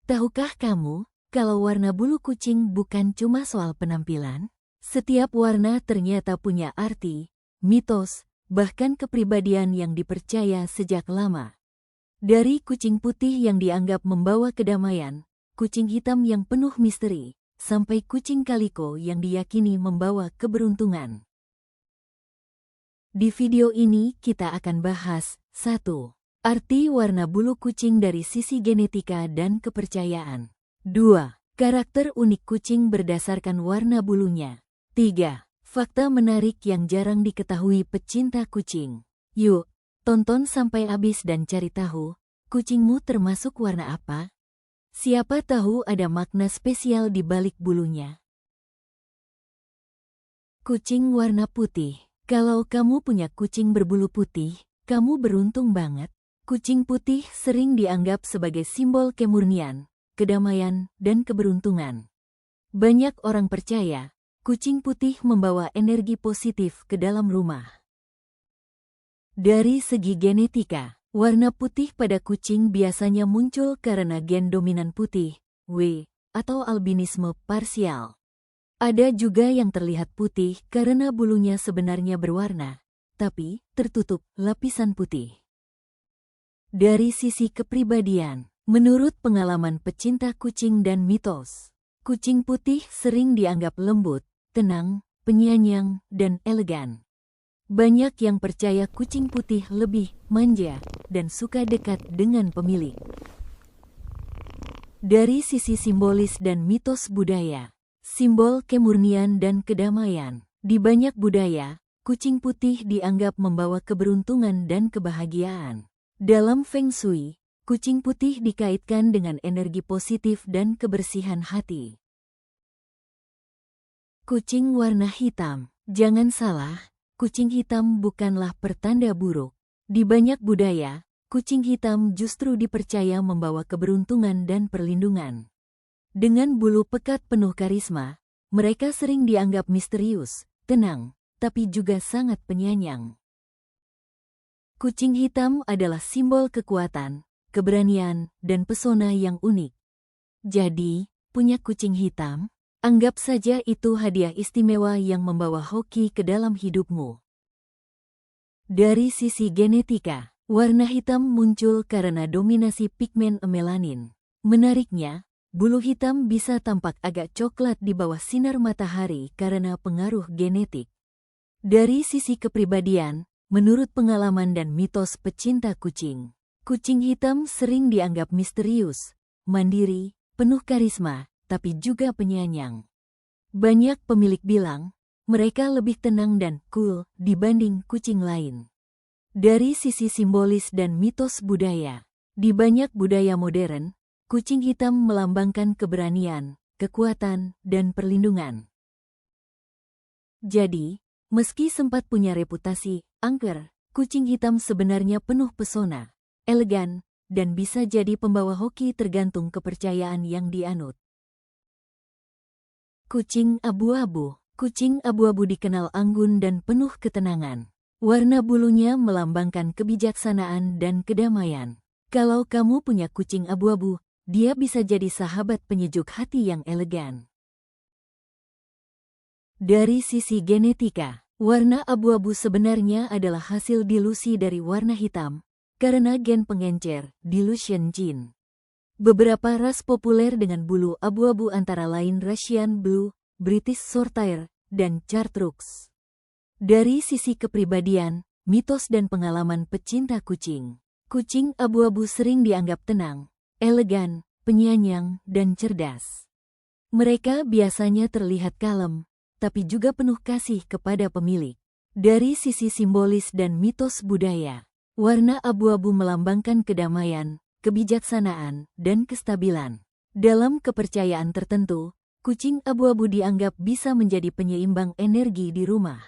Tahukah kamu, kalau warna bulu kucing bukan cuma soal penampilan? Setiap warna ternyata punya arti, mitos, bahkan kepribadian yang dipercaya sejak lama. Dari kucing putih yang dianggap membawa kedamaian, kucing hitam yang penuh misteri, sampai kucing kaliko yang diyakini membawa keberuntungan. Di video ini kita akan bahas 1. Arti warna bulu kucing dari sisi genetika dan kepercayaan. 2. Karakter unik kucing berdasarkan warna bulunya. 3. Fakta menarik yang jarang diketahui pecinta kucing. Yuk, tonton sampai habis dan cari tahu, kucingmu termasuk warna apa? Siapa tahu ada makna spesial di balik bulunya. Kucing warna putih. Kalau kamu punya kucing berbulu putih, kamu beruntung banget. Kucing putih sering dianggap sebagai simbol kemurnian, kedamaian, dan keberuntungan. Banyak orang percaya, kucing putih membawa energi positif ke dalam rumah. Dari segi genetika, warna putih pada kucing biasanya muncul karena gen dominan putih, W, atau albinisme parsial. Ada juga yang terlihat putih karena bulunya sebenarnya berwarna, tapi tertutup lapisan putih. Dari sisi kepribadian, menurut pengalaman pecinta kucing dan mitos, kucing putih sering dianggap lembut, tenang, penyayang, dan elegan. Banyak yang percaya kucing putih lebih manja dan suka dekat dengan pemilik. Dari sisi simbolis dan mitos budaya, simbol kemurnian dan kedamaian, di banyak budaya, kucing putih dianggap membawa keberuntungan dan kebahagiaan. Dalam Feng Shui, kucing putih dikaitkan dengan energi positif dan kebersihan hati. Kucing warna hitam. Jangan salah, kucing hitam bukanlah pertanda buruk. Di banyak budaya, kucing hitam justru dipercaya membawa keberuntungan dan perlindungan. Dengan bulu pekat penuh karisma, mereka sering dianggap misterius, tenang, tapi juga sangat penyayang. Kucing hitam adalah simbol kekuatan, keberanian, dan pesona yang unik. Jadi, punya kucing hitam? Anggap saja itu hadiah istimewa yang membawa hoki ke dalam hidupmu. Dari sisi genetika, warna hitam muncul karena dominasi pigmen melanin. Menariknya, bulu hitam bisa tampak agak coklat di bawah sinar matahari karena pengaruh genetik. Dari sisi kepribadian, menurut pengalaman dan mitos pecinta kucing, kucing hitam sering dianggap misterius, mandiri, penuh karisma, tapi juga penyayang. Banyak pemilik bilang, mereka lebih tenang dan cool dibanding kucing lain. Dari sisi simbolis dan mitos budaya, di banyak budaya modern, kucing hitam melambangkan keberanian, kekuatan, dan perlindungan. Jadi, meski sempat punya reputasi angker, kucing hitam sebenarnya penuh pesona, elegan, dan bisa jadi pembawa hoki tergantung kepercayaan yang dianut. Kucing abu-abu. Kucing abu-abu dikenal anggun dan penuh ketenangan. Warna bulunya melambangkan kebijaksanaan dan kedamaian. Kalau kamu punya kucing abu-abu, dia bisa jadi sahabat penyejuk hati yang elegan. Dari sisi genetika, warna abu-abu sebenarnya adalah hasil dilusi dari warna hitam, karena gen pengencer, dilution gene. Beberapa ras populer dengan bulu abu-abu antara lain Russian Blue, British Shorthair, dan Chartreux. Dari sisi kepribadian, mitos dan pengalaman pecinta kucing, kucing abu-abu sering dianggap tenang, elegan, penyayang, dan cerdas. Mereka biasanya terlihat kalem, tapi juga penuh kasih kepada pemilik. Dari sisi simbolis dan mitos budaya, warna abu-abu melambangkan kedamaian, kebijaksanaan, dan kestabilan. Dalam kepercayaan tertentu, kucing abu-abu dianggap bisa menjadi penyeimbang energi di rumah.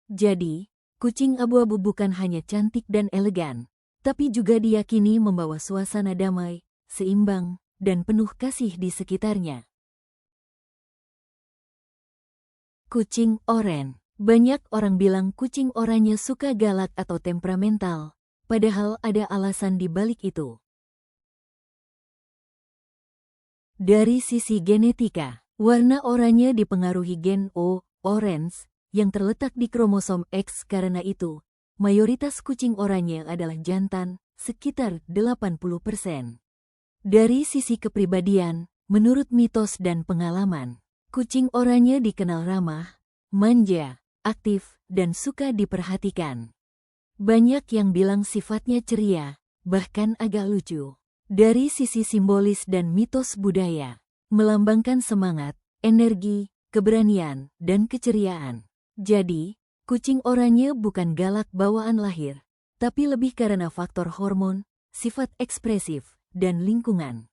Jadi, kucing abu-abu bukan hanya cantik dan elegan, tapi juga diyakini membawa suasana damai, seimbang, dan penuh kasih di sekitarnya. Kucing oranye. Banyak orang bilang kucing oranye suka galak atau temperamental, padahal ada alasan di balik itu. Dari sisi genetika, warna oranye dipengaruhi gen O, orange, yang terletak di kromosom X. Karena itu, mayoritas kucing oranye adalah jantan, sekitar 80%. Dari sisi kepribadian, menurut mitos dan pengalaman, kucing oranye dikenal ramah, manja, aktif, dan suka diperhatikan. Banyak yang bilang sifatnya ceria, bahkan agak lucu. Dari sisi simbolis dan mitos budaya, melambangkan semangat, energi, keberanian, dan keceriaan. Jadi, kucing oranye bukan galak bawaan lahir, tapi lebih karena faktor hormon, sifat ekspresif, dan lingkungan.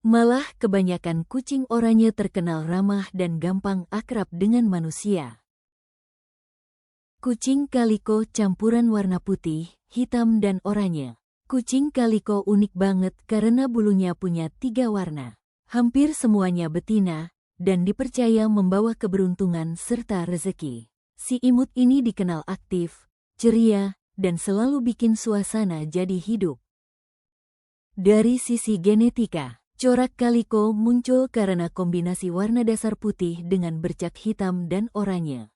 Malah kebanyakan kucing oranye terkenal ramah dan gampang akrab dengan manusia. Kucing kaliko campuran warna putih, hitam, dan oranye. Kucing kaliko unik banget karena bulunya punya 3 warna. Hampir semuanya betina, dan dipercaya membawa keberuntungan serta rezeki. Si imut ini dikenal aktif, ceria, dan selalu bikin suasana jadi hidup. Dari sisi genetika, corak kaliko muncul karena kombinasi warna dasar putih dengan bercak hitam dan oranye.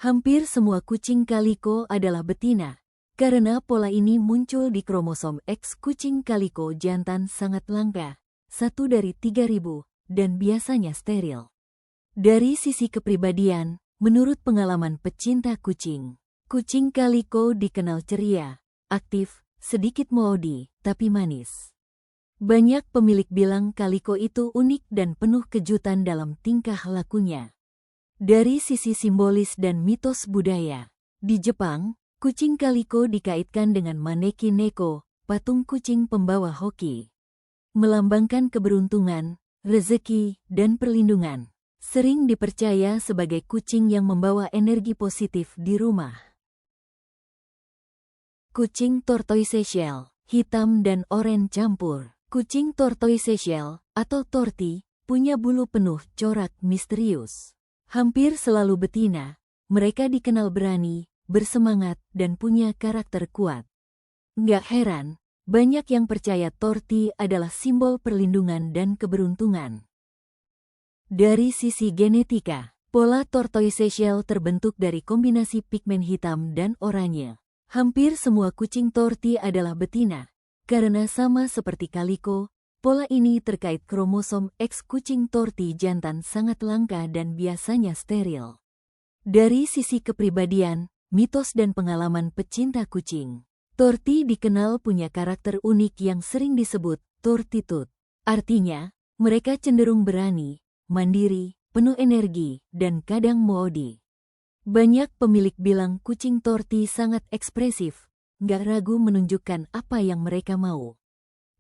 Hampir semua kucing kaliko adalah betina, karena pola ini muncul di kromosom X. Kucing kaliko jantan sangat langka, 1 dari 3.000, dan biasanya steril. Dari sisi kepribadian, menurut pengalaman pecinta kucing, kucing kaliko dikenal ceria, aktif, sedikit maudi, tapi manis. Banyak pemilik bilang kaliko itu unik dan penuh kejutan dalam tingkah lakunya. Dari sisi simbolis dan mitos budaya, di Jepang, kucing kaliko dikaitkan dengan maneki neko, patung kucing pembawa hoki. Melambangkan keberuntungan, rezeki, dan perlindungan. Sering dipercaya sebagai kucing yang membawa energi positif di rumah. Kucing tortoise shell, hitam dan oranye campur. Kucing tortoise shell, atau torti, punya bulu penuh corak misterius. Hampir selalu betina, mereka dikenal berani, bersemangat, dan punya karakter kuat. Nggak heran, banyak yang percaya torti adalah simbol perlindungan dan keberuntungan. Dari sisi genetika, pola tortoise shell terbentuk dari kombinasi pigmen hitam dan oranye. Hampir semua kucing torti adalah betina, karena sama seperti kaliko, pola ini terkait kromosom X. Kucing torti jantan sangat langka dan biasanya steril. Dari sisi kepribadian, mitos dan pengalaman pecinta kucing, torti dikenal punya karakter unik yang sering disebut tortitude. Artinya, mereka cenderung berani, mandiri, penuh energi, dan kadang maudi. Banyak pemilik bilang kucing torti sangat ekspresif, nggak ragu menunjukkan apa yang mereka mau.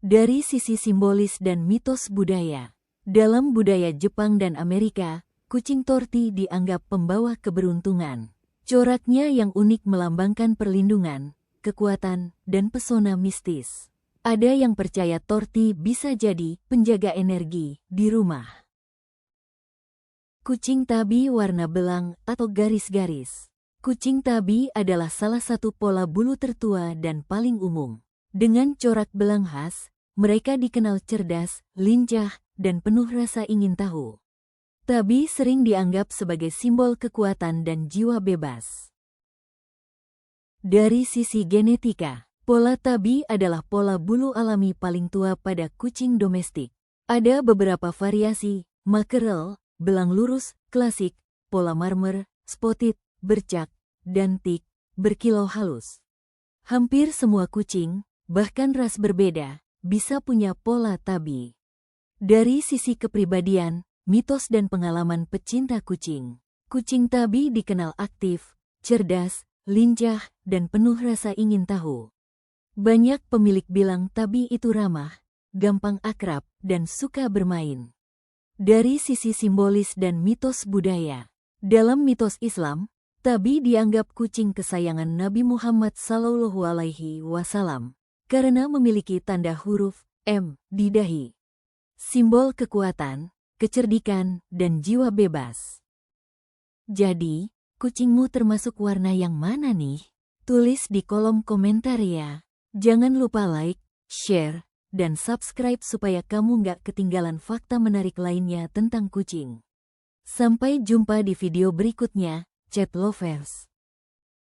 Dari sisi simbolis dan mitos budaya, dalam budaya Jepang dan Amerika, kucing torti dianggap pembawa keberuntungan. Coraknya yang unik melambangkan perlindungan, kekuatan, dan pesona mistis. Ada yang percaya torti bisa jadi penjaga energi di rumah. Kucing tabi warna belang atau garis-garis. Kucing tabi adalah salah satu pola bulu tertua dan paling umum. Dengan corak belang khas, mereka dikenal cerdas, lincah, dan penuh rasa ingin tahu. Tabi sering dianggap sebagai simbol kekuatan dan jiwa bebas. Dari sisi genetika, pola tabi adalah pola bulu alami paling tua pada kucing domestik. Ada beberapa variasi, mackerel, belang lurus, klasik, pola marmer, spotted, bercak, dan tik, berkilau halus. Hampir semua kucing, bahkan ras berbeda, bisa punya pola tabi. Dari sisi kepribadian, mitos dan pengalaman pecinta kucing, kucing tabi dikenal aktif, cerdas, lincah, dan penuh rasa ingin tahu. Banyak pemilik bilang tabi itu ramah, gampang akrab, dan suka bermain. Dari sisi simbolis dan mitos budaya, dalam mitos Islam, tabi dianggap kucing kesayangan Nabi Muhammad SAW karena memiliki tanda huruf M di dahi. Simbol kekuatan, kecerdikan, dan jiwa bebas. Jadi, kucingmu termasuk warna yang mana nih? Tulis di kolom komentar ya. Jangan lupa like, share, dan subscribe supaya kamu nggak ketinggalan fakta menarik lainnya tentang kucing. Sampai jumpa di video berikutnya, Cat Lovers.